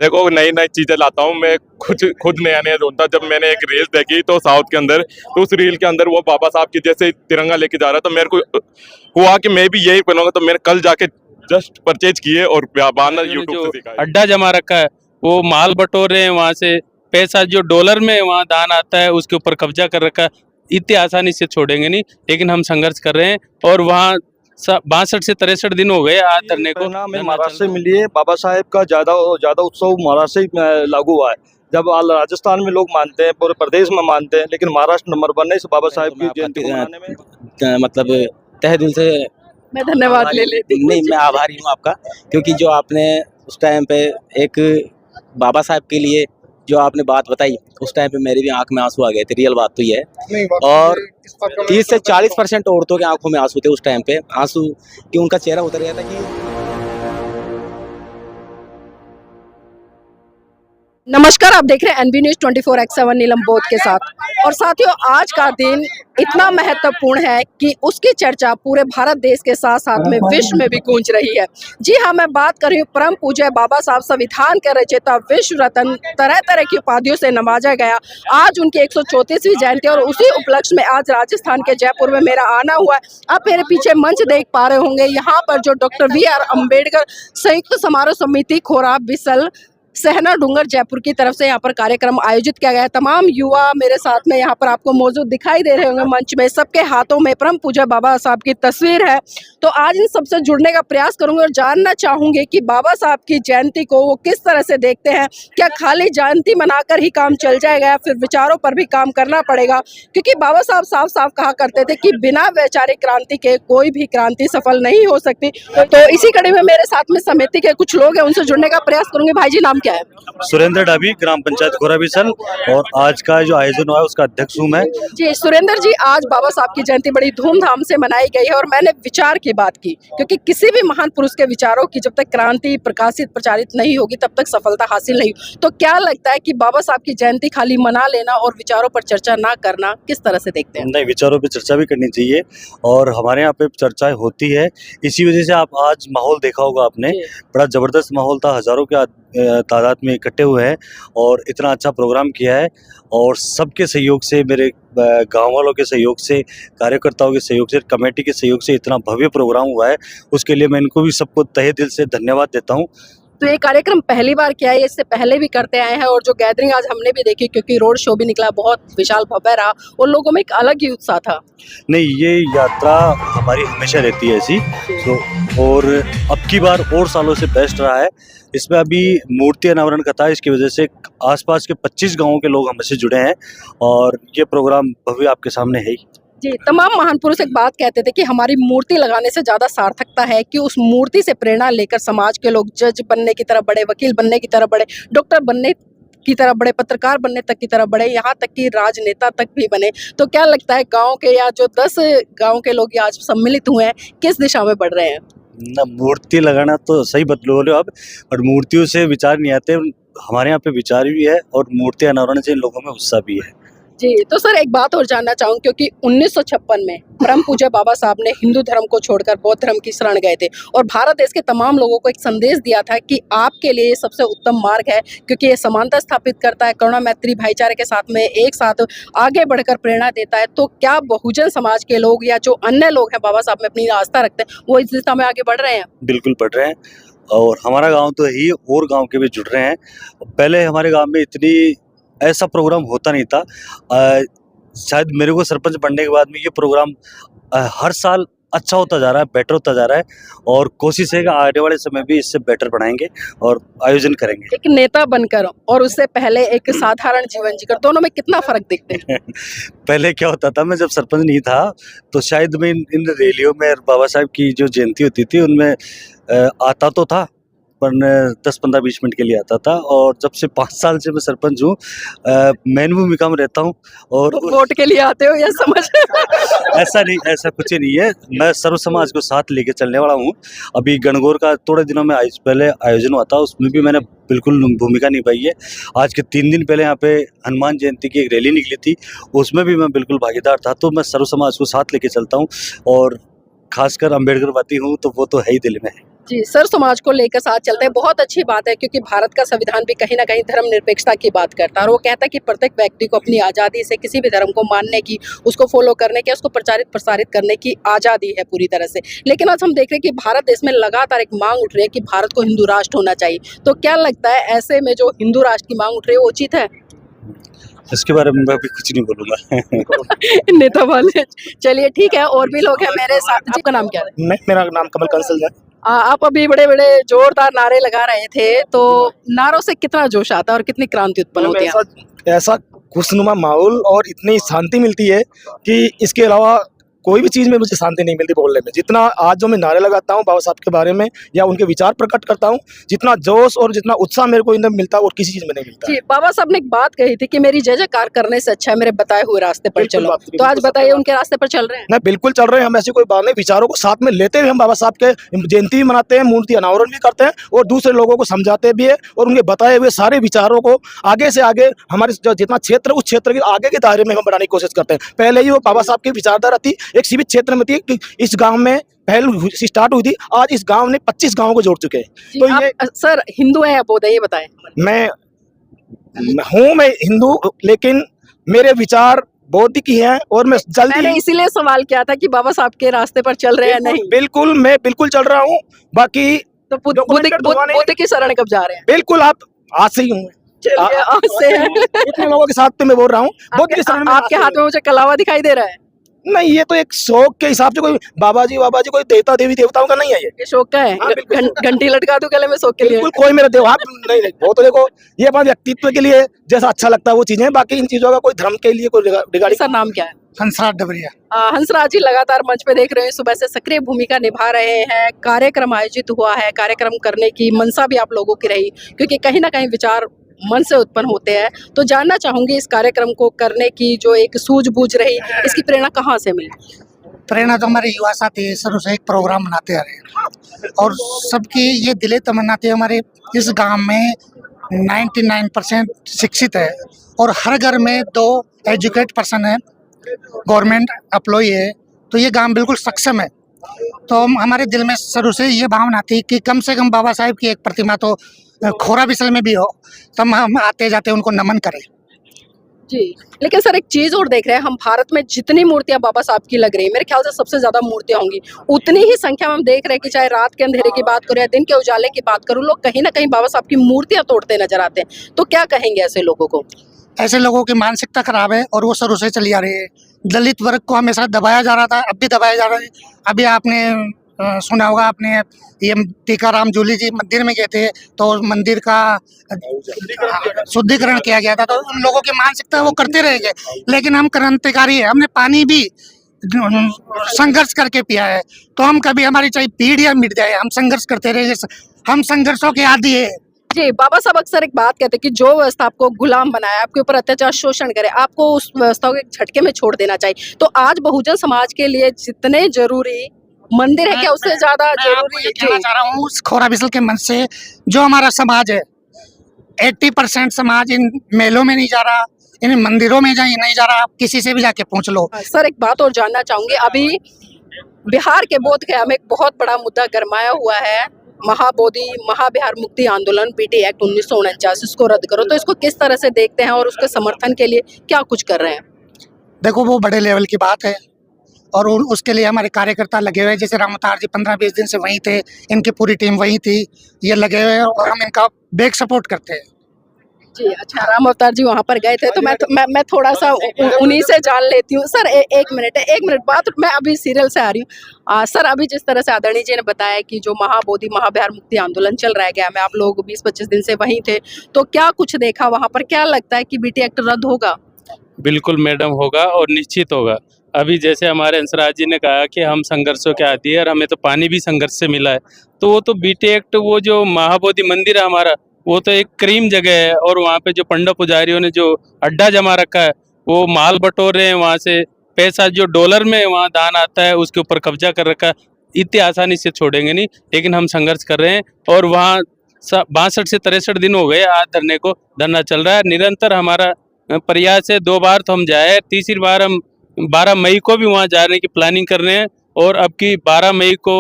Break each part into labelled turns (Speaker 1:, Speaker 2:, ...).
Speaker 1: देखो, नई नई चीजें लाता हूँ मैं, कुछ खुद नया नया ढूंढता। जब मैंने एक रील देखी तो साउथ के अंदर, तो उस रील के अंदर वो बाबा साहब की जैसे तिरंगा लेके जा रहा, तो मेरे को हुआ कि मैं भी यही बनूंगा। तो मैंने कल जाके जस्ट परचेज किए और बाना
Speaker 2: उन्होंने
Speaker 1: यूट्यूब
Speaker 2: जो
Speaker 1: से सीखा है।
Speaker 2: अड्डा जमा रखा है, वो माल बटोर रहे हैं, वहां से पैसा जो डॉलर में वहां दान आता है उसके ऊपर कब्जा कर रखा है। इतनी आसानी से छोड़ेंगे नहीं, लेकिन हम संघर्ष कर रहे हैं। और वहाँ 62 से 63 दिन हो गए आज धरने को।
Speaker 3: प्रेरणा हमें
Speaker 2: धरना
Speaker 3: महाराष्ट्र
Speaker 2: चल
Speaker 3: से
Speaker 2: रहा है।
Speaker 3: मिली है। बाबा साहेब का ज्यादा उत्सव महाराष्ट्र से लागू हुआ है। जब राजस्थान में लोग मानते हैं, पूरे प्रदेश में मानते हैं, लेकिन महाराष्ट्र नंबर 1 है इस बाबा साहेब
Speaker 4: तो मैं
Speaker 3: की जयंती को
Speaker 4: आपका
Speaker 3: मनाने में।
Speaker 4: मतलब तहे दिल से
Speaker 5: मैं धन्यवाद ले लेती हूँ।
Speaker 4: नहीं, मैं आभारी हूँ आपका, क्योंकि जो आपने उस टाइम पे एक बाबा साहब के लिए जो आपने बात बताई, उस टाइम पे मेरी भी आंख में आंसू आ गए थे। रियल बात तो ये है। और 30 से 40% औरतों के आंखों में आंसू थे उस टाइम पे, आंसू कि उनका चेहरा उतर गया था कि
Speaker 5: नमस्कार, आप देख रहे हैं एनबी न्यूज 24x7 नीलम बोध के साथ। और साथियों, आज का दिन इतना महत्वपूर्ण है कि उसकी चर्चा पूरे भारत देश के साथ साथ में विश्व में भी गूंज रही है। जी हाँ, मैं बात कर रही हूँ परम पूज्य बाबा साहब, संविधान के रचयिता, विश्व रत्न, तरह तरह की उपाधियों से नवाजा गया। आज उनकी 134वीं जयंती और उसी उपलक्ष्य में आज राजस्थान के जयपुर में मेरा आना हुआ है। आप मेरे पीछे मंच देख पा रहे होंगे। यहाँ पर जो डॉक्टर BR अम्बेडकर संयुक्त समारोह समिति खोरा बिसल सहना डूंगर जयपुर की तरफ से यहाँ पर कार्यक्रम आयोजित किया गया है। तमाम युवा मेरे साथ में यहाँ पर आपको मौजूद दिखाई दे रहे होंगे मंच में। सबके हाथों में परम पूज्य बाबा साहब की तस्वीर है। तो आज इन सबसे जुड़ने का प्रयास करूंगी और जानना चाहूंगी कि बाबा साहब की जयंती को वो किस तरह से देखते हैं। क्या खाली जयंती मनाकर ही काम चल जाएगा या फिर विचारों पर भी काम करना पड़ेगा? क्योंकि बाबा साहब साफ साफ कहा करते थे कि बिना वैचारिक क्रांति के कोई भी क्रांति सफल नहीं हो सकती। तो इसी कड़ी में मेरे साथ में समिति के कुछ लोग हैं, उनसे जुड़ने का प्रयास करूंगी। भाई जी, नाम क्या है?
Speaker 3: सुरेंद्र डाबी, ग्राम पंचायत खोरा बिसल, और आज का जो आयोजन हुआ है उसका अध्यक्ष हूँ मैं।
Speaker 5: जी सुरेंद्र जी, आज बाबा साहब की जयंती बड़ी धूमधाम से मनाई गई है और मैंने विचार की बात की, क्योंकि किसी भी महान पुरुष के विचारों की जब तक क्रांति प्रकाशित प्रचारित नहीं होगी तब तक सफलता हासिल नहीं। तो क्या लगता है कि बाबा साहब की जयंती खाली मना लेना और विचारों पर चर्चा ना करना किस तरह से देखते हैं?
Speaker 3: नहीं, विचारों पे चर्चा भी करनी चाहिए और हमारे यहाँ पे चर्चाएं होती है। इसी वजह से आप आज माहौल देखा होगा आपने, बड़ा जबरदस्त माहौल था। हजारों के तादाद में इकट्ठे हुए हैं और इतना अच्छा प्रोग्राम किया है। और सबके सहयोग से, मेरे गांव वालों के सहयोग से, कार्यकर्ताओं के सहयोग से, कमेटी के सहयोग से इतना भव्य प्रोग्राम हुआ है। उसके लिए मैं इनको भी सबको तहे दिल से धन्यवाद देता हूँ।
Speaker 5: तो ये कार्यक्रम पहली बार किया है, इससे पहले भी करते आए हैं और जो गैदरिंग आज हमने भी देखी, क्योंकि रोड शो भी निकला, बहुत विशाल भव्य रहा और लोगों में एक अलग ही उत्साह था।
Speaker 3: नहीं, ये यात्रा हमारी हमेशा रहती है ऐसी। तो और अब की बार और सालों से बेस्ट रहा है। इसमें अभी मूर्ति अनावरण का था, इसकी वजह से आसपास के 25 गांवों के लोग हमसे जुड़े हैं और ये प्रोग्राम भव्य आपके सामने है ही।
Speaker 5: जी, तमाम महान पुरुष एक बात कहते थे कि हमारी मूर्ति लगाने से ज्यादा सार्थकता है कि उस मूर्ति से प्रेरणा लेकर समाज के लोग जज बनने की तरफ बढ़े, वकील बनने की तरफ बढ़े, डॉक्टर बनने की तरफ बढ़े, पत्रकार बनने तक की तरफ बढ़े, यहाँ तक कि राजनेता तक भी बने। तो क्या लगता है गांव के या जो 10 गांव के लोग आज सम्मिलित हुए हैं, किस दिशा में बढ़ रहे हैं?
Speaker 3: ना, मूर्ति लगाना तो सही बोले आप, और मूर्तियों से विचार नहीं आते। हमारे यहाँ पे विचार भी है और मूर्ति अनावरण से इन लोगों में उत्साह भी है।
Speaker 5: जी, तो सर एक बात और जानना चाहूँ, क्योंकि 1956 में परम पूज्य बाबा साहब ने हिंदू धर्म को छोड़कर बौद्ध धर्म की शरण गए थे और भारत देश के तमाम लोगों को एक संदेश दिया था कि आपके लिए ये सबसे उत्तम मार्ग है, क्योंकि ये समानता स्थापित करता है, करुणा मैत्री भाईचारे के साथ में एक साथ आगे बढ़कर प्रेरणा देता है। तो क्या बहुजन समाज के लोग या जो अन्य लोग हैं बाबा साहब में अपनी आस्था रखते हैं, वो इस दिशा में आगे बढ़ रहे हैं?
Speaker 3: बिल्कुल बढ़ रहे हैं और हमारा गांव तो ही और गांव के भी जुड़ रहे हैं। पहले हमारे गांव में इतनी ऐसा प्रोग्राम होता नहीं था। शायद मेरे को सरपंच बनने के बाद में ये प्रोग्राम हर साल अच्छा होता जा रहा है, बेटर होता जा रहा है और कोशिश है कि आने वाले समय भी इससे बेटर बनाएंगे और आयोजन करेंगे।
Speaker 5: एक नेता बनकर और उससे पहले एक साधारण जीवन जीकर, दोनों में कितना फर्क दिखते हैं?
Speaker 3: पहले क्या होता था, मैं जब सरपंच नहीं था तो शायद मैं इन रैलियों में बाबा साहब की जो जयंती होती थी उनमें आता तो था, पर 10-15-20 मिनट के लिए आता था। और जब से 5 साल से मैं सरपंच हूँ, मेन भूमिका में रहता हूँ। और
Speaker 5: वोट के लिए आते हो या समझ?
Speaker 3: ऐसा नहीं, ऐसा कुछ ही नहीं है। मैं सर्व समाज को साथ लेके चलने वाला हूँ। अभी गणगौर का थोड़े दिनों में पहले आयोजन हुआ था, उसमें भी मैंने बिल्कुल भूमिका निभाई है। आज के 3 दिन पहले यहाँ पे हनुमान जयंती की एक रैली निकली थी, उसमें भी मैं बिल्कुल भागीदार था। तो मैं सर्व समाज को साथ लेके चलता हूँ और खासकर अम्बेडकरवादी हूँ, तो वो तो है ही दिल में है।
Speaker 5: जी, सर समाज को लेकर साथ चलते हैं, बहुत अच्छी बात है क्योंकि भारत का संविधान भी कहीं न कहीं धर्मनिरपेक्षता की बात करता है और वो कहता है कि प्रत्येक व्यक्ति को अपनी आज़ादी से किसी भी धर्म को मानने की, उसको फ़ॉलो करने की, उसको प्रचारित-प्रसारित करने की आज़ादी है पूरी तरह से। लेकिन आज हम देख रहे हैं कि भारत देश में लगातार एक माँग उठ रही है कि भारत को हिंदू राष्ट्र होना चाहिए। तो क्या लगता है ऐसे में जो हिंदू राष्ट्र की माँग उठ रही है वो उचित है?
Speaker 3: इसके बारे में मैं अभी कुछ नहीं बोलूँगा।
Speaker 5: नेता वाले चलिए ठीक है और भी लोग हैं मेरे साथ। जी, आपका नाम क्या है?
Speaker 6: मेरा नाम कमल कंसल है।
Speaker 5: आप अभी बड़े-बड़े जोरदार नारे लगा रहे थे, तो नारों से कितना जोश आता है और कितनी क्रांति उत्पन्न होती है?
Speaker 6: ऐसा खुशनुमा माहौल और इतनी शांति मिलती है कि इसके अलावा कोई भी चीज़ में मुझे शांति नहीं मिलती बोलने में। जितना आज जो मैं नारे लगाता हूँ बाबा साहब के बारे में या उनके विचार प्रकट करता हूँ, जितना जोश और जितना उत्साह मेरे को इनमें मिलता है और किसी चीज़ में नहीं मिलता।
Speaker 5: जी, बाबा साहब ने एक बात कही थी कि मेरी जय-जयकार करने से अच्छा है मेरे बताए हुए रास्ते पर
Speaker 6: बिल्कुल
Speaker 5: चलो।
Speaker 6: बात,
Speaker 5: तो
Speaker 6: बिल्कुल
Speaker 5: आज
Speaker 6: सही
Speaker 5: बताइए
Speaker 6: बात।
Speaker 5: उनके रास्ते पर चल रहे हैं?
Speaker 6: ना बिल्कुल चल रहे हैं हम, ऐसी कोई बात नहीं। विचारों को साथ में लेते हुए हम बाबा साहब के जयंती भी मनाते हैं, मूर्ति अनावरण भी करते हैं और दूसरे लोगों को समझाते भी है और उनके बताए हुए सारे विचारों को आगे से आगे हमारे जो जितना क्षेत्र उस क्षेत्र के आगे के दायरे में हम बढ़ाने की कोशिश करते हैं। पहले ही वो बाबा साहब की विचारधारा थी, एक सीमित क्षेत्र में थी कि इस गांव में पहल स्टार्ट हुई थी, आज इस गांव ने 25 गांवों को जोड़ चुके हैं।
Speaker 5: जी,
Speaker 6: तो
Speaker 5: आप
Speaker 6: ये
Speaker 5: सर हिंदू हैं या बौद्ध हैं ये बताएं?
Speaker 6: मैं हिंदू, लेकिन मेरे विचार बौद्ध की हैं और मैं जल्दी
Speaker 5: मैंने इसीलिए सवाल किया था कि बाबा साहब के रास्ते पर चल रहे हैं या नहीं।
Speaker 6: बिल्कुल मैं बिल्कुल चल रहा हूँ। बाकी
Speaker 5: तो
Speaker 6: documented हुआ नहीं।
Speaker 5: बुद्ध की शरण कब जा रहे हैं?
Speaker 6: बिल्कुल आप आज से ही हूँ।
Speaker 5: चलिए आज से हैं।
Speaker 6: इतने लोगों के साथ तो मैं बोल रहा हूँ बुद्ध की शरण में
Speaker 5: आपके
Speaker 6: आज से
Speaker 5: हाथ में मुझे कलावा दिखाई दे रहा है।
Speaker 6: नहीं, ये तो एक शौक के हिसाब से कोई बाबा जी कोई देवता देवी देवताओं का नहीं है ये।
Speaker 5: ये शौक का है?
Speaker 6: हाँ, बिल्कुल।
Speaker 5: घंटी लटका दूं गले में शौक के लिए?
Speaker 6: बिल्कुल कोई मेरा देव नहीं नहीं, वो तो देखो ये अपना व्यक्तित्व के लिए जैसा अच्छा लगता है वो चीजें, बाकी इन चीजों का कोई धर्म के लिए कोई रिगार्डिंग।
Speaker 5: सर नाम क्या है?
Speaker 6: हंसराज डबरिया।
Speaker 5: हंसराज जी लगातार मंच पे देख रहे हैं, सुबह से सक्रिय भूमिका निभा रहे हैं, कार्यक्रम आयोजित हुआ है, कार्यक्रम करने की मंशा भी आप लोगों की रही क्योंकि कहीं ना कहीं विचार मन से उत्पन्न होते हैं। तो जानना चाहूंगी इस कार्यक्रम को करने की जो एक सूझबूझ रही, इसकी प्रेरणा कहाँ से मिली?
Speaker 7: प्रेरणा तो हमारे युवा साथी शुरू से एक प्रोग्राम बनाते आ रहे हैं और सबकी ये दिली तमन्ना थी। हमारे इस गांव में 99% शिक्षित है और हर घर में 2 एजुकेट पर्सन है, गवर्नमेंट एम्प्लॉय है, तो ये गांव बिल्कुल सक्षम है। तो हमारे दिल में शुरू से ये भावना थी कि कम से कम बाबा साहब की एक प्रतिमा तो खोरा बिसल में भी हो, तब हम आते जाते उनको नमन करें।
Speaker 5: जी, लेकिन सर एक चीज और देख रहे हैं हम, भारत में जितनी मूर्तियां बाबा साहब की लग रही है मेरे ख्याल से सबसे ज्यादा मूर्तियां होंगी, उतनी ही संख्या में हम देख रहे हैं कि चाहे रात के अंधेरे की बात करो या दिन के उजाले की बात करूं, लोग कहीं ना कहीं बाबा साहब की मूर्तियां तोड़ते नजर आते हैं। तो क्या कहेंगे ऐसे लोगों को?
Speaker 7: ऐसे लोगों की मानसिकता खराब है और वो शुरू से चली आ रही है। दलित वर्ग को हमेशा दबाया जा रहा था, अब भी दबाया जा रहा है। अभी आपने सुना होगा, आपने ये टीकाराम जूली जी मंदिर में गए थे तो मंदिर का शुद्धिकरण किया गया था, तो उन लोगों की मानसिकता वो करते रहेंगे। लेकिन हम क्रांतिकारी है, हमने पानी भी संघर्ष करके पिया है, तो हम कभी हमारी चाहे पीढ़ियां मिट जाए हम संघर्ष करते रहेंगे। हम संघर्षों के आदी है।
Speaker 5: जी, बाबा साहब अक्सर एक बात कहते हैं कि जो व्यवस्था आपको गुलाम बनाया, आपके ऊपर अत्याचार शोषण करे, आपको उस व्यवस्था को एक झटके में छोड़ देना चाहिए। तो आज बहुजन समाज के लिए जितने जरूरी मंदिर है क्या उससे ज्यादा जरूरी है?
Speaker 7: कहना चाह रहा हूँ उस खोरा बिसल के मन से जो हमारा समाज है, 80% समाज इन मेलों में नहीं जा रहा, इन मंदिरों में नहीं जा रहा। आप किसी से भी जाके पूछ लो।
Speaker 5: सर एक बात और जानना चाहूंगी, अभी बिहार के बोधगया में एक बहुत बड़ा मुद्दा गरमाया हुआ है, महाबिहार मुक्ति आंदोलन बीटी एक्ट 1949, इसको रद्द करो। तो इसको किस तरह से देखते हैं और उसके समर्थन के लिए क्या कुछ कर रहे हैं?
Speaker 7: देखो वो बड़े लेवल की बात है और उसके लिए हमारे कार्यकर्ता लगे हुए हैं। जैसे राम अवतार जी 15-20 दिन से वहीं थे, इनकी पूरी टीम वहीं थी, ये लगे हुए हैं और हम इनका बैक सपोर्ट करते हैं।
Speaker 5: जी अच्छा, राम अवतार जी वहाँ पर गए थे तो मैं थोड़ा सा उन्हीं से जान लेती हूँ। सर एक मिनट बात, मैं अभी सीरियल से आ रही हूँ। सर अभी जिस तरह से आदरणीय जी ने बताया कि जो महाबिहार मुक्ति आंदोलन चल रहा है गया में, आप लोग 20-25 दिन से वहीं थे, तो क्या कुछ देखा वहाँ पर? क्या लगता है कि बीटी एक्ट रद्द होगा?
Speaker 2: बिल्कुल मैडम होगा और निश्चित होगा। अभी जैसे हमारे हंसराज जी ने कहा कि हम संघर्षों के आदी है और हमें तो पानी भी संघर्ष से मिला है, तो वो तो बीटी एक्ट, वो जो महाबोधि मंदिर है हमारा, वो तो एक क्रीम जगह है और वहाँ पे जो पंडा पुजारियों ने जो अड्डा जमा रखा है, वो माल बटोर रहे हैं, वहाँ से पैसा जो डॉलर में वहाँ दान आता है उसके ऊपर कब्जा कर रखा है। इतनी आसानी से छोड़ेंगे नहीं, लेकिन हम संघर्ष कर रहे हैं और वहाँ 62 से 63 दिन हो गए आज धरने को, धरना चल रहा है निरंतर। हमारा प्रयास है, 2 बार तो हम जाए, तीसरी बार हम 12 मई को भी वहाँ जाने की प्लानिंग कर रहे हैं और अब की 12 मई को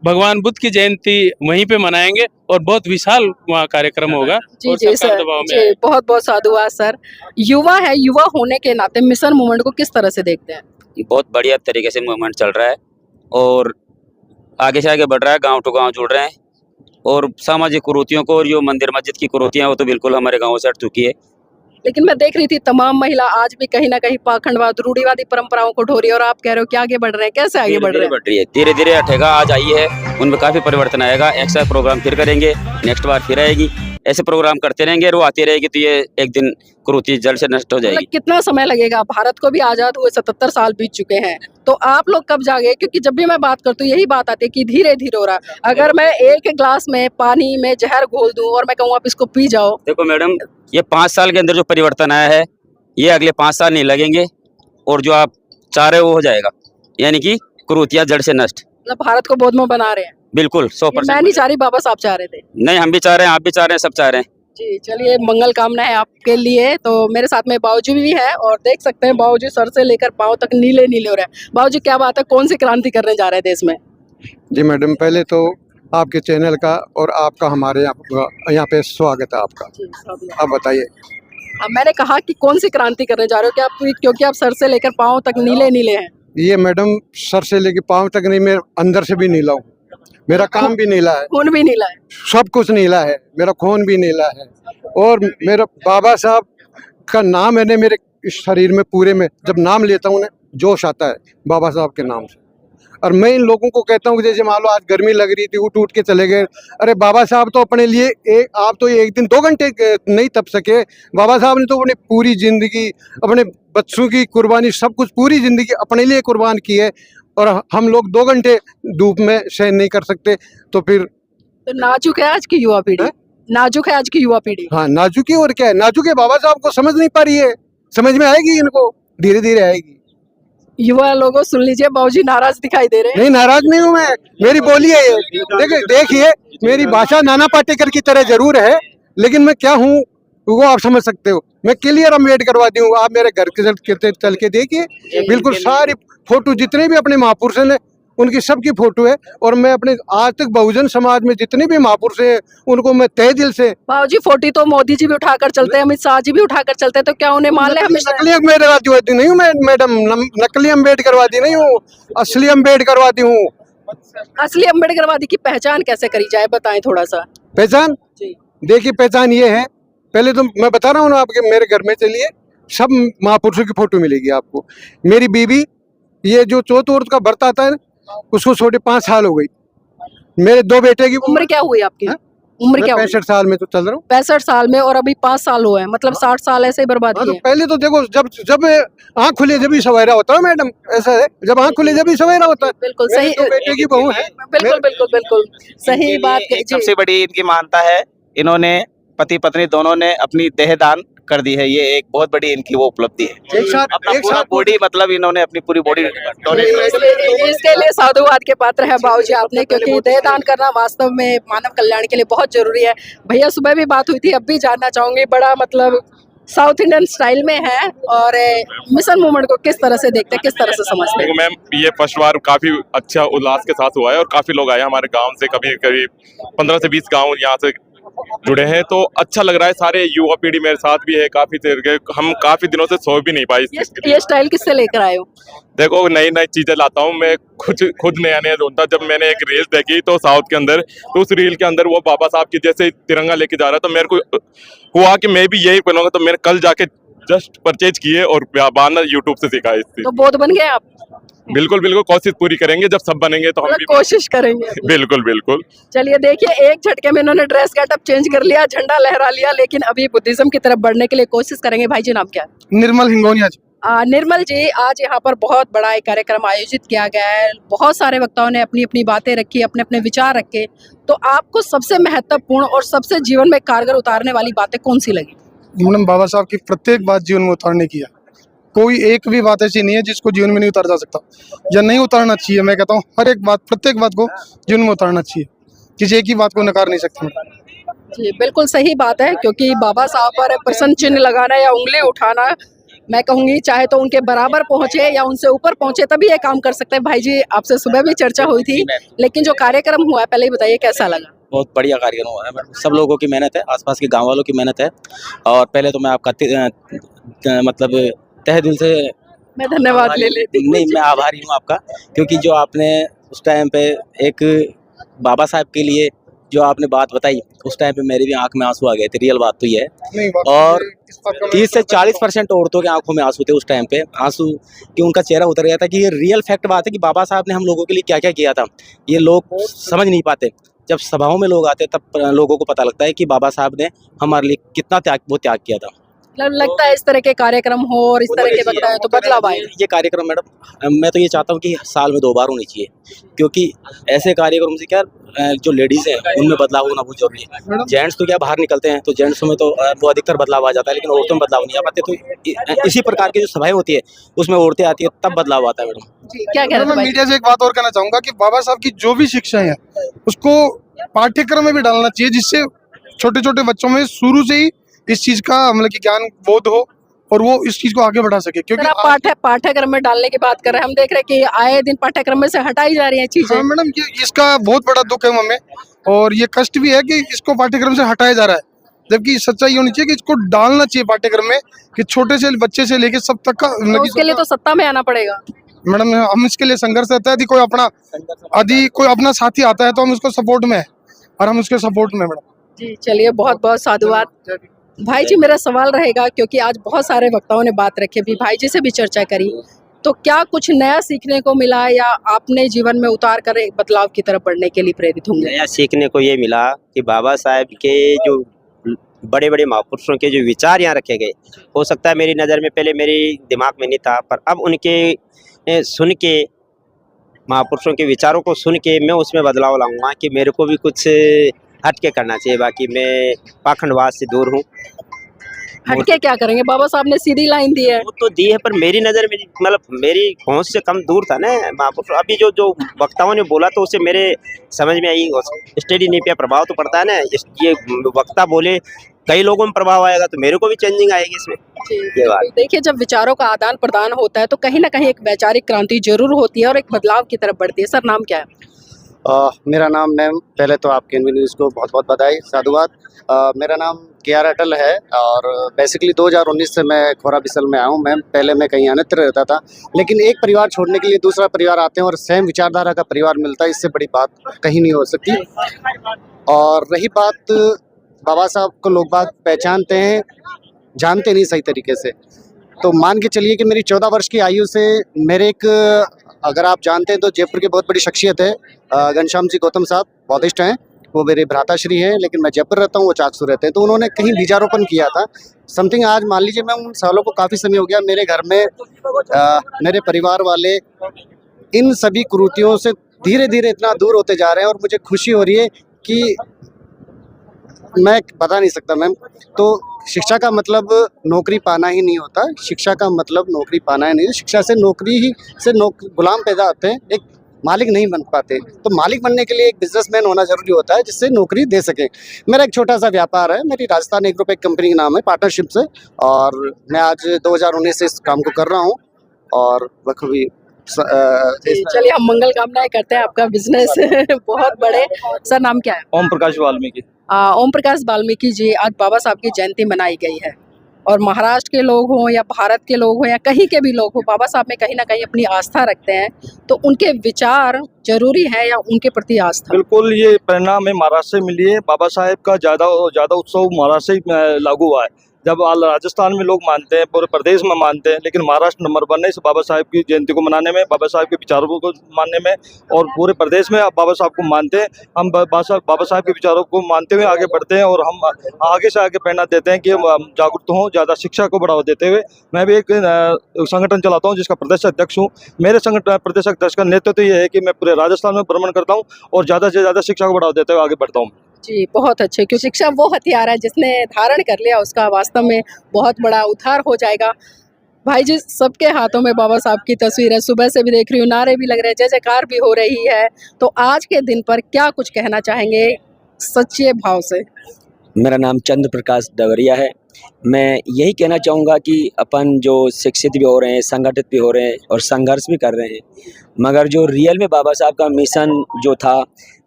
Speaker 2: भगवान बुद्ध की जयंती वहीं पे मनाएंगे और बहुत विशाल वहाँ कार्यक्रम होगा।
Speaker 5: जी
Speaker 2: और
Speaker 5: जी
Speaker 2: सबका
Speaker 5: सर,
Speaker 2: दबाव में
Speaker 5: जी बहुत बहुत साधुवाद सर। युवा है, युवा होने के नाते मिशन मूवमेंट को किस तरह से देखते हैं?
Speaker 8: बहुत बढ़िया तरीके से मूवमेंट चल रहा है और आगे से आगे बढ़ रहा है, गांव टू गांव जुड़ रहे हैं और सामाजिक कुरीतियों को और जो मंदिर मस्जिद की कुरीतियां वो तो बिल्कुल हमारे गांव से हट चुकी है।
Speaker 5: लेकिन मैं देख रही थी तमाम महिला आज भी कहीं ना कहीं पाखंडवाद, रूढ़िवादी परंपराओं को ढो रही है और आप कह रहे हो कि आगे बढ़ रहे हैं। कैसे आगे बढ़ रहे हैं?
Speaker 8: बढ़ रही है, धीरे धीरे हटेगा, आज आई है, उनमें काफी परिवर्तन आएगा। एक्स्ट्रा प्रोग्राम फिर करेंगे, नेक्स्ट बार फिर आएगी, ऐसे प्रोग्राम करते रहेंगे और वो आती रहेगी तो ये एक दिन कुरीति जल से नष्ट हो जाएगी।
Speaker 5: मतलब कितना समय लगेगा? भारत को भी आजाद हुए 77 साल बीत चुके हैं, तो आप लोग कब जागे? क्योंकि जब भी मैं बात करती हूँ यही बात आती है कि धीरे धीरे हो रहा है। अगर मैं एक गिलास में पानी में जहर घोल दूं और मैं कहूँ आप इसको पी जाओ।
Speaker 8: देखो मैडम, ये 5 साल के अंदर जो परिवर्तन आया है ये अगले 5 साल नहीं लगेंगे और जो आप चाह रहे हो वो हो जाएगा, यानी कि कुरीतियां जड़ से नष्ट।
Speaker 5: मतलब भारत को बोध में बना रहे हैं।
Speaker 8: बिल्कुल 100%।
Speaker 5: मैं नहीं चाह रही, बाबा साहब चाह रहे थे।
Speaker 8: नहीं, हम भी चाह रहे हैं, आप भी चाह रहे हैं, सब चाह रहे हैं।
Speaker 5: जी चलिए, मंगल कामना है आपके लिए। तो मेरे साथ में बाबूजी भी है और देख सकते हैं बाबूजी सर से लेकर पाँव तक नीले नीले हो रहे हैं। बाबूजी क्या बात है, कौन सी क्रांति करने जा रहे हैं देश में?
Speaker 9: जी मैडम, पहले तो आपके चैनल का और आपका हमारे यहाँ पे स्वागत है आपका। आप बताइए।
Speaker 5: मैंने कहा कि कौन सी क्रांति करने जा रहे हो? क्या आप, क्योंकि आप सर से लेकर पाँव तक नीले नीले हैं।
Speaker 9: ये मैडम सर से लेके पाँव तक नहीं, मैं अंदर से भी नीला हूँ, मेरा काम भी नीला है,
Speaker 5: खून भी नीला है,
Speaker 9: सब कुछ नीला है, मेरा खून भी नीला है और मेरा बाबा साहब का नाम है मेरे इस शरीर में पूरे में, जब नाम लेता हूँ ना जोश आता है बाबा साहब के नाम से। और मैं इन लोगों को कहता हूँ कि जैसे मान लो आज गर्मी लग रही थी, उठ के चले गए, अरे बाबा साहब तो अपने लिए आप तो एक दिन 2 घंटे नहीं तप सके, बाबा साहब ने तो अपनी पूरी जिंदगी, अपने बच्चों की कुर्बानी, सब कुछ पूरी जिंदगी अपने लिए कुर्बान की है और हम लोग 2 घंटे धूप में सहन नहीं कर सकते। तो फिर
Speaker 5: तो नाजुक है आज की युवा पीढ़ी, नाजुक है आज की युवा पीढ़ी।
Speaker 9: हाँ नाजुक है, और क्या है, नाजुक है, बाबा साहब को समझ नहीं पा रही है, समझ में आएगी इनको, धीरे धीरे आएगी।
Speaker 5: युवा लोगों सुन लीजिए, बाबूजी नाराज दिखाई दे रहे हैं।
Speaker 9: नहीं, नाराज नहीं हूँ मैं, मेरी बोली है ये। देखिए मेरी भाषा नाना पाटेकर की तरह जरूर है, लेकिन मैं क्या हूँ वो आप समझ सकते हो। मैं क्लियर अमेड करवा दी हूँ, आप मेरे घर के चल के देखिए, बिल्कुल सारी फोटो जितने भी अपने महापुरुष हैं उनकी सबकी फोटो है और मैं अपने आज तक बहुजन समाज में जितने भी महापुरुष हैं उनको मैं तहे दिल से।
Speaker 5: बाबूजी फोटो तो मोदी जी भी उठाकर चलते हैं, अमित शाह जी भी उठाकर चलते हैं, तो क्या उन्हें मान ले हमेशा?
Speaker 9: नकली अम्बेडकरवादी नहीं हूँ मैं मैडम, नकली अम्बेडकरवादी नहीं हूँ, असली अम्बेडकरवादी हूँ।
Speaker 5: असली अम्बेडकरवादी की पहचान कैसे करी जाए, बताएं थोड़ा सा।
Speaker 9: पहचान
Speaker 5: जी।
Speaker 9: देखिए, पहचान ये है, पहले तो मैं बता रहा हूँ ना आपके, मेरे घर में चलिए सब महापुरुषों की फोटो मिलेगी आपको। मेरी बीवी, ये जो चौथ औरत का व्रत आता है उसको 5.5 साल हो गई। मेरे 2 बेटे की
Speaker 5: उम्र क्या हुई आपकी? उम्र क्या हुई?
Speaker 9: 65 साल में तो चल रहा हूँ।
Speaker 5: 65 साल में, और अभी 5 साल हुए हैं, मतलब 60 साल ऐसे ही बर्बाद
Speaker 9: हाँ, तो
Speaker 5: किए।
Speaker 9: पहले तो देखो, जब आँख खुले जब ही सवेरा होता है मैडम, ऐसा है, जब आँख खुले जब ही सवेरा होता है।
Speaker 5: बिल्कुल
Speaker 9: मेरे
Speaker 5: सही,
Speaker 9: 2 बेटे की बहू है।
Speaker 5: बिल्कुल बिल्कुल बिल्कुल सही बात कही जी।
Speaker 4: सबसे बड़ी इनकी मानता है, इन्होंने पति पत्नी दोनों ने अपनी देह दान कर दी है, ये एक बहुत बड़ी इनकी वो उपलब्धि है। अपना पूरा बॉडी, मतलब इन्होंने अपनी पूरी बॉडी डोनेट कर दी।
Speaker 5: इसके लिए साधुवाद के पात्र है बाबूजी आपने, क्योंकि देह दान करना वास्तव में मानव कल्याण के लिए बहुत जरूरी है। भैया सुबह भी बात हुई थी, अब भी जानना चाहूंगी, बड़ा मतलब साउथ इंडियन स्टाइल में है, और मिशन मूवमेंट को किस तरह से देखते हैं, किस तरह से समझते हैं?
Speaker 1: देखो मैम, ये फर्स्ट बार काफी अच्छा उल्लास के साथ हुआ है और काफी लोग आए हमारे गांव से, कभी करीब 15 से 20 गांव यहाँ से जुड़े हैं, तो अच्छा लग रहा है। सारे युवा पीढ़ी मेरे साथ भी है, काफी देर के, हम काफी दिनों से सो भी नहीं पाए।
Speaker 5: ये स्टाइल किससे लेकर आए हो?
Speaker 1: देखो, नई नई चीजें लाता हूँ मैं, खुद नया नया ढूंढता। जब मैंने एक रील देखी तो साउथ के अंदर, तो उस रील के अंदर वो बाबा साहब की जैसे तिरंगा लेके जा रहा, तो मेरे को हुआ कि मैं भी यही पहनूंगा। तो मैंने कल जाके जस्ट परचेज किए और बाना यूट्यूब से सीखा है इससे।
Speaker 5: तो बोध बन गए आप?
Speaker 1: बिल्कुल बिल्कुल, कोशिश पूरी करेंगे, जब सब बनेंगे तो हम भी
Speaker 5: कोशिश करेंगे।
Speaker 1: बिल्कुल बिल्कुल।
Speaker 5: चलिए देखिए, एक झटके में इन्होंने ड्रेस गेटअप चेंज कर लिया, झंडा लहरा लिया, लेकिन अभी बुद्धिज्म की तरफ बढ़ने के लिए कोशिश करेंगे। भाई जी नाम क्या है?
Speaker 9: निर्मल हिंगोनिया जी।
Speaker 5: निर्मल जी, आज यहाँ पर बहुत बड़ा एक कार्यक्रम आयोजित किया गया है, बहुत सारे वक्ताओं ने अपनी अपनी बातें रखी, अपने अपने विचार रखे, तो आपको सबसे महत्वपूर्ण और सबसे जीवन में कारगर उतारने वाली बातें कौन सी लगी?
Speaker 9: मैडम, बाबा साहब की प्रत्येक बात जीवन में उतारने की है, कोई एक भी बात ऐसी नहीं है जिसको जीवन में नहीं उतारा जा सकता या नहीं उतारना चाहिए। मैं कहता हूँ हर एक बात, प्रत्येक बात को जीवन में उतारना चाहिए, किसी एक ही बात को नकार नहीं सकते।
Speaker 5: जी बिल्कुल सही बात है, क्योंकि बाबा साहब पर प्रश्न चिन्ह लगाना या उंगली उठाना मैं कहूंगी चाहे तो उनके बराबर पहुंचे या उनसे ऊपर पहुंचे तभी ये काम कर सकते हैं। भाई जी आपसे सुबह भी चर्चा हुई थी, लेकिन जो कार्यक्रम हुआ है पहले ही बताइए कैसा लगा?
Speaker 4: बहुत बढ़िया कार्यक्रम हुआ है मैडम, सब लोगों की मेहनत है, आसपास के गांव वालों की मेहनत है। और पहले तो मैं आपका मतलब तहे दिल से
Speaker 5: मैं धन्यवाद ले लेती हूँ।
Speaker 4: नहीं, मैं आभारी हूँ आपका, क्योंकि जो आपने उस टाइम पे एक बाबा साहब के लिए जो आपने बात बताई, उस टाइम पे मेरी भी आंख में आंसू आ गए थे। रियल बात तो ये है। और 30 से 40% औरतों के आंखों में आंसू थे उस टाइम पे, आंसू कि उनका चेहरा उतर गया था कि ये रियल फैक्ट बात है कि बाबा साहब ने हम लोगों के लिए क्या क्या किया था। ये लोग समझ नहीं पाते, जब सभाओं में लोग आते तब लोगों को पता लगता है कि बाबा साहब ने हमारे लिए कितना त्याग किया था।
Speaker 5: लगता है इस तरह के कार्यक्रम हो और इस तरह के वक्ता तो बदलाव आए।
Speaker 4: ये कार्यक्रम मैडम, मैं तो ये चाहता हूँ कि साल में 2 बार होनी चाहिए, क्योंकि ऐसे कार्यक्रम से क्या जो लेडीज हैं उनमें बदलाव होना बहुत जरूरी है। जेंट्स तो क्या बाहर निकलते हैं तो जेंट्स में तो वो अधिकतर बदलाव आ जाता है, लेकिन औरतों में बदलाव नहीं आ पाते। तो इसी प्रकार की जो सभाएं होती है उसमें औरतें आती है तब बदलाव आता है मैडम।
Speaker 5: क्या कह रहे
Speaker 10: मैं
Speaker 5: हैं
Speaker 10: मीडिया से एक बात और कहना चाहूंगा कि बाबा साहब की जो भी शिक्षा है उसको पाठ्यक्रम में भी डालना चाहिए, जिससे छोटे छोटे बच्चों में शुरू से ही इस चीज का मतलब कि ज्ञान बोध हो और वो इस चीज को आगे बढ़ा सके। क्योंकि
Speaker 5: आप पाठ्यक्रम में डालने की बात कर रहे हैं, हम देख रहे हैं कि आए दिन पाठ्यक्रम में से हटाई जा रही हैं चीजें।
Speaker 10: हाँ मैडम, ये इसका बहुत बड़ा दुख है हमें, और ये कष्ट भी है कि इसको पाठ्यक्रम से हटाया जा रहा है, जबकि सच्चाई होनी चाहिए कि इसको डालना चाहिए पाठ्यक्रम में, कि छोटे से बच्चे से लेके सब तक का।
Speaker 5: तो उसके लिए तो सत्ता में आना पड़ेगा
Speaker 10: मैडम, हम इसके लिए संघर्ष रहता है। यदि कोई अपना साथी आता है तो हम उसको सपोर्ट में है और हम उसके सपोर्ट में मैडम।
Speaker 5: जी चलिए, बहुत बहुत साधुवाद। भाई जी मेरा सवाल रहेगा, क्योंकि आज बहुत सारे वक्ताओं ने बात रखी, भी भाई जी से भी चर्चा करी, तो क्या कुछ नया सीखने को मिला या आपने जीवन में उतार कर एक बदलाव की तरफ बढ़ने के लिए प्रेरित होंगे?
Speaker 11: नया सीखने को ये मिला कि बाबा साहब के जो बड़े बड़े महापुरुषों के जो विचार यहाँ रखे गए, हो सकता है मेरी नज़र में पहले मेरे दिमाग में नहीं था, पर अब उनके सुन के, महापुरुषों के विचारों को सुन के मैं उसमें बदलाव लाऊंगा कि मेरे को भी कुछ हट के करना चाहिए। बाकी मैं पाखंडवाद से दूर हूँ।
Speaker 5: हटके क्या करेंगे? बाबा साहब ने सीधी लाइन दी है।
Speaker 11: वो तो दी है, पर मेरी नज़र में मतलब मेरी पहुँच से कम दूर था ना महापुरुष। अभी जो वक्ताओं ने बोला तो उससे मेरे समझ में आई, स्टडी नहीं पे प्रभाव तो पड़ता है ना। ये वक्ता बोले, कई लोगों में प्रभाव आएगा तो मेरे को भी चेंजिंग आएगी इसमें। ये बात
Speaker 5: देखिए, जब विचारों का आदान प्रदान होता है तो कहीं ना कहीं एक वैचारिक क्रांति जरूर होती है और एक बदलाव की तरफ बढ़ती है। सर नाम क्या है?
Speaker 12: मेरा नाम मैम, पहले तो आपके एनबी न्यूज़ को बहुत बहुत बधाई, साधुवाद। मेरा नाम KR अटल है और बेसिकली 2019 से मैं खोरा बिसल में आया हूँ मैम। पहले मैं कहीं अन्यत्र रहता था, लेकिन एक परिवार छोड़ने के लिए दूसरा परिवार आते हैं और सेम विचारधारा का परिवार मिलता है, इससे बड़ी बात कहीं नहीं हो सकती। और रही बात, बाबा साहब को लोग बाग पहचानते हैं, जानते नहीं सही तरीके से। तो मान के चलिए कि मेरी 14 वर्ष की आयु से मेरे एक, अगर आप जानते हैं तो जयपुर की बहुत बड़ी शख्सियत है घनश्याम जी गौतम साहब, बौद्धिस्ट हैं, वो मेरे भ्राताश्री हैं, लेकिन मैं जयपुर रहता हूँ, वो चाकसू रहते हैं। तो उन्होंने कहीं बीजारोपण किया था समथिंग। आज मान लीजिए मैं उन सालों को काफ़ी समय हो गया, मेरे घर में मेरे परिवार वाले इन सभी कुरीतियों से धीरे धीरे इतना दूर होते जा रहे हैं, और मुझे खुशी हो रही है कि मैं बता नहीं सकता मैम। तो शिक्षा का मतलब नौकरी पाना ही नहीं होता, शिक्षा का मतलब नौकरी पाना ही नहीं, शिक्षा से नौकरी ही से गुलाम पैदा होते हैं, एक मालिक नहीं बन पाते। तो मालिक बनने के लिए एक बिजनेसमैन होना जरूरी होता है जिससे नौकरी दे सके। मेरा एक छोटा सा व्यापार है, मेरी राजस्थान एग्रो पैक कंपनी का नाम है, पार्टनरशिप से, और मैं आज 2019 से इस काम को कर रहा हूँ। और बखूबी
Speaker 5: चलिए, हम मंगल कामनाएं करते हैं, आपका बिजनेस बहुत बड़े। सर नाम क्या है?
Speaker 13: ओम प्रकाश वाल्मीकि।
Speaker 5: ओम प्रकाश वाल्मीकि जी, आज बाबा साहब की जयंती मनाई गई है, और महाराष्ट्र के लोग हों या भारत के लोग हों या कहीं के भी लोग हों, बाबा साहब में कहीं ना कहीं अपनी आस्था रखते हैं। तो उनके विचार जरूरी है या उनके प्रति आस्था?
Speaker 13: बिल्कुल, ये परिणाम हमें महाराष्ट्र से मिली है। बाबा साहेब का ज़्यादा उत्सव महाराष्ट्र से लागू हुआ है। जब राजस्थान में लोग मानते हैं, पूरे प्रदेश में मानते हैं, लेकिन महाराष्ट्र नंबर 1 है इस बाबा साहब की जयंती को मनाने में, बाबा साहब के विचारों को मानने में, और पूरे प्रदेश में बाबा साहब को मानते हैं। हम बाबा साहब के विचारों को मानते हुए आगे बढ़ते हैं, और हम आगे से आगे प्रेरणा देते हैं कि जागरूक हों, ज़्यादा शिक्षा को बढ़ावा देते हुए। मैं भी एक संगठन चलाता हूँ जिसका प्रदेश अध्यक्ष हूँ। मेरे संगठन प्रदेश अध्यक्ष का नेतृत्व ये है कि मैं पूरे राजस्थान में भ्रमण करता हूँ और ज़्यादा से ज़्यादा शिक्षा को बढ़ावा देते हुए आगे बढ़ता हूँ।
Speaker 5: जी बहुत अच्छे, क्योंकि शिक्षा वो हथियार है जिसने धारण कर लिया उसका वास्तव में बहुत बड़ा उद्धार हो जाएगा। भाई जी, सबके हाथों में बाबा साहब की तस्वीर है, सुबह से भी देख रही हूँ, नारे भी लग रहे हैं, जय जयकार भी हो रही है। तो आज के दिन पर क्या कुछ कहना चाहेंगे सच्चे भाव से?
Speaker 4: मेरा नाम चंद्र प्रकाश डवरिया है,
Speaker 11: मैं यही कहना चाहूँगा कि अपन जो शिक्षित भी हो रहे हैं, संगठित भी हो रहे हैं और संघर्ष भी कर रहे हैं, मगर जो रियल में बाबा साहब का मिशन जो था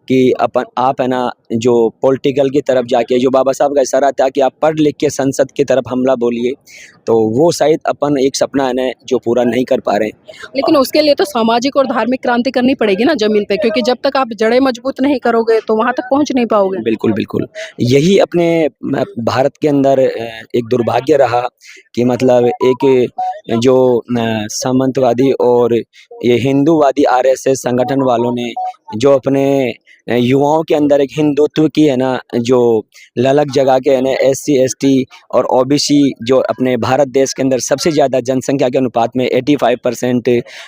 Speaker 11: कि आप है ना जो पॉलिटिकल की तरफ जाके, जो बाबा साहब का इशारा था कि आप पढ़ लिख के संसद की तरफ हमला बोलिए, तो वो शायद अपन एक सपना है ना जो पूरा नहीं कर पा रहे हैं।
Speaker 5: लेकिन उसके लिए तो सामाजिक और धार्मिक क्रांति करनी पड़ेगी ना जमीन पे, क्योंकि जब तक आप जड़ें मजबूत नहीं करोगे तो वहां तक पहुंच नहीं पाओगे।
Speaker 11: बिल्कुल, बिल्कुल। यही अपने भारत के अंदर एक दुर्भाग्य रहा कि मतलब एक जो सामंतवादी और ये हिंदूवादी आरएसएस संगठन वालों ने जो अपने युवाओं के अंदर एक हिंदुत्व की है ना जो ललक जगा के है ना एससी, एसटी और ओबीसी जो अपने भारत देश के अंदर सबसे ज़्यादा जनसंख्या के अनुपात में 85%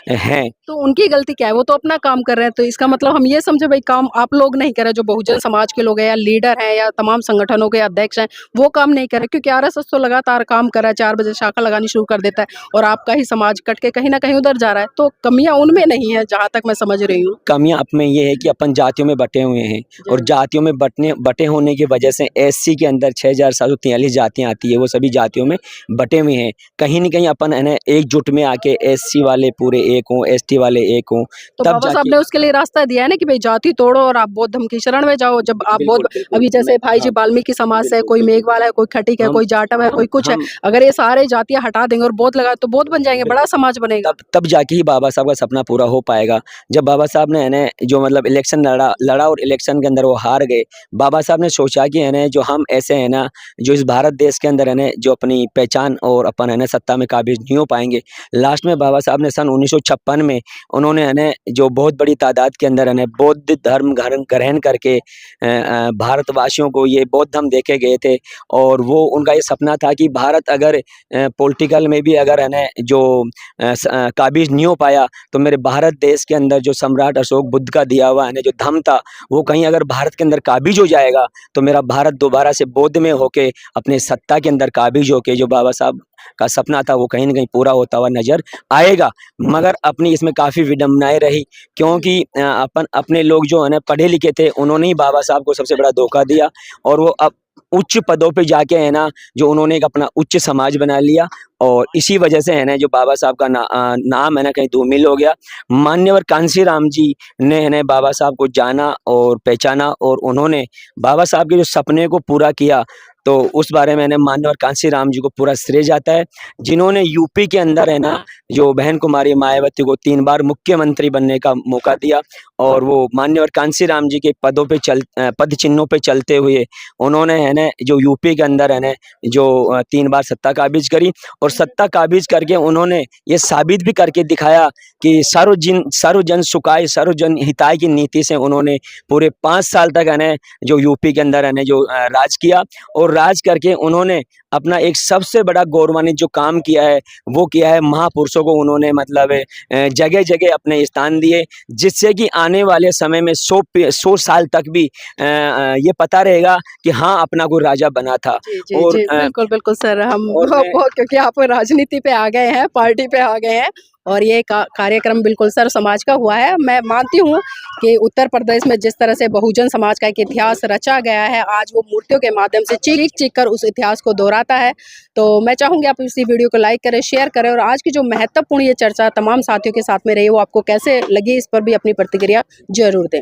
Speaker 11: हैं।
Speaker 5: तो उनकी गलती क्या है? वो तो अपना काम कर रहे हैं, तो इसका मतलब हम ये समझे भाई काम आप लोग नहीं कर रहे, जो बहुजन समाज के लोग हैं या लीडर हैं या तमाम संगठनों के अध्यक्ष हैं, वो काम नहीं कर रहे, क्योंकि आरएसएस तो लगातार काम कर रहा है, 4 बजे शाखा लगानी शुरू कर देता है और आपका ही समाज कट के कहीं ना कहीं उधर जा रहा है। तो कमियां उनमें नहीं है जहां तक मैं समझ रही हूँ।
Speaker 11: कमियां आप में ये है कि अपन जातियों में बटे हुए हैं और जातियों में बटे होने की वजह से एससी के अंदर 6743 जातियां आती है, वो सभी जातियों में बटे हुए हैं। कहीं न कहीं अपन है ना एकजुट में आके एससी वाले पूरे एक हों, एसटी वाले एक हों,
Speaker 5: तो
Speaker 11: तब
Speaker 5: बाबा साहब
Speaker 11: जाके
Speaker 5: ने उसके लिए रास्ता दिया है ना कि भाई जाति तोड़ो और आप बौद्ध धर्म की शरण में जाओ। जब आप
Speaker 11: बिल्कुल,
Speaker 5: बौद्ध,
Speaker 11: बिल्कुल,
Speaker 5: अभी जैसे
Speaker 11: बिल्कुल,
Speaker 5: भाई जी
Speaker 11: हाँ,
Speaker 5: वाल्मीकि समाज से है, कोई मेघवाल है, कोई खटिक है,
Speaker 11: हम
Speaker 5: कोई जाटव है, कोई कुछ है,
Speaker 11: हम
Speaker 5: अगर ये सारे जातियां हटा देंगे और बौद्ध लगाए तो बौद्ध बन जाएंगे, बड़ा समाज बनेगा।
Speaker 11: तब जाके ही बाबा साहब का सपना पूरा हो पाएगा। जब बाबा साहब ने है ना जो मतलब इलेक्शन लड़ा और इलेक्शन के अंदर वो हार गए। बाबा साहब ने सोचा कि है ना जो हम ऐसे है ना जो इस भारत देश के अंदर है ना जो अपनी पहचान और अपन है ना सत्ता में काबिज नहीं हो पाएँगे। लास्ट में बाबा साहब ने सन 1956 में उन्होंने है ना जो बहुत बड़ी तादाद के अंदर है ना बौद्ध धर्म ग्रहण करके भारतवासियों को ये बौद्ध धर्म देके गए थे और वो उनका ये सपना था कि भारत अगर पॉलिटिकल में भी अगर है ना जो काबिज नहीं हो पाया तो मेरे भारत देश के अंदर जो सम्राट अशोक बुद्ध का दिया हुआ है ना जो धम्म था वो कहीं अगर भारत के अंदर काबिज हो जाएगा तो मेरा भारत दोबारा से बौद्ध में होके अपने सत्ता के अंदर काबिज होके जो बाबा साहब का सपना था वो कहीं न कहीं पूरा होता हुआ नज़र आएगा। मगर अपनी इसमें काफ़ी विडंबनाएँ रही क्योंकि अपन अपने लोग जो है ना पढ़े लिखे थे उन्होंने ही बाबा साहब को सबसे बड़ा धोखा दिया और वो अब उच्च पदों पे जाके है ना जो उन्होंने एक अपना उच्च समाज बना लिया और इसी वजह से है ना जो बाबा साहब का नाम है ना कहीं धूमिल हो गया। मान्यवर कांशीराम जी ने है ना बाबा साहब को जाना और पहचाना और उन्होंने बाबा साहब के जो सपने को पूरा किया तो उस बारे में ना मान्यवर कांशीराम जी को पूरा श्रेय जाता है जिन्होंने यूपी के अंदर है ना जो बहन कुमारी मायावती को 3 बार मुख्यमंत्री बनने का मौका दिया और वो मान्यवर कांशीराम जी के पद चिन्हों पे चलते हुए उन्होंने है ना जो यूपी के अंदर है ना जो 3 बार सत्ता काबिज करी और सत्ता काबिज करके उन्होंने ये साबित भी करके दिखाया कि सर्वजन सुखाय सर्वजन हिताय की नीति से उन्होंने पूरे 5 साल तक है ना जो यूपी के अंदर है ना जो राज किया और राज करके उन्होंने अपना एक सबसे बड़ा गौरवान्वित जो काम किया है वो किया है महापुरुषों को उन्होंने मतलब जगह जगह अपने स्थान दिए जिससे कि आने वाले समय में 100 साल तक भी ये पता रहेगा कि हाँ अपना कोई राजा बना था।
Speaker 5: जी,
Speaker 11: और
Speaker 5: जी, बिल्कुल, बिल्कुल सर, हम
Speaker 11: और मैं
Speaker 5: क्योंकि आप राजनीति पे आ गए हैं, पार्टी पे आ गए हैं और ये कार्यक्रम बिल्कुल सर समाज का हुआ है। मैं मानती हूँ कि उत्तर प्रदेश में जिस तरह से बहुजन समाज का एक इतिहास रचा गया है, आज वो मूर्तियों के माध्यम से चीख कर उस इतिहास को दोहराता है। तो मैं चाहूँगी आप इसी वीडियो को लाइक करें, शेयर करें और आज की जो महत्वपूर्ण ये चर्चा तमाम साथियों के साथ में रही, वो आपको कैसे लगी इस पर भी अपनी प्रतिक्रिया जरूर दें।